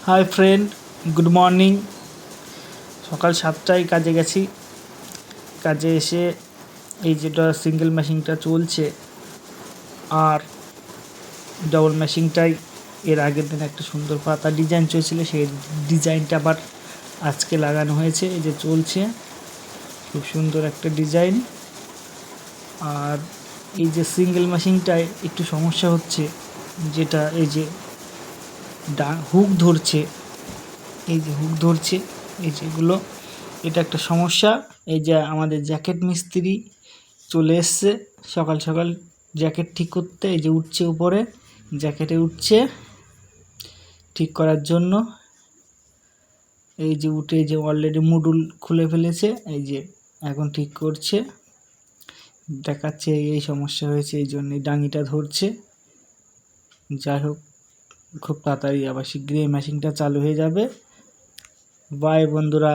Hi friend, good morning. সকাল 7টায় কাজে গেছি। কাজে এসে এই যেটা সিঙ্গেল মেশিনটা চলছে আর ডবল মেশিনটাই এর আগের দিন একটা সুন্দর পাতা ডিজাইন চলছিল, সেই ডিজাইনটা আবার আজকে লাগানো হয়েছে। এই যে চলছে, খুব সুন্দর একটা ডিজাইন। আর এই যে সিঙ্গেল মেশিনটায় একটু সমস্যা হচ্ছে, যেটা এই যে হুক ধরছে, এই যে হুক ধরছে, এই যেগুলো, এটা একটা সমস্যা। এই যে আমাদের জ্যাকেট মিস্ত্রি চলে এসছে সকাল সকাল জ্যাকেট ঠিক করতে। এই যে উঠছে উপরে, জ্যাকেটে উঠছে ঠিক করার জন্য। এই যে উঠে যে অলরেডি মডুল খুলে ফেলেছে, এই যে এখন ঠিক করছে, দেখাচ্ছে এই সমস্যা হয়েছে, এই জন্যই ডাঙিটা ধরছে। যাই হোক, খুব তাড়াতাড়ি আবার শীঘ্রই মেশিনটা চালু হয়ে যাবে। বাই বন্ধুরা।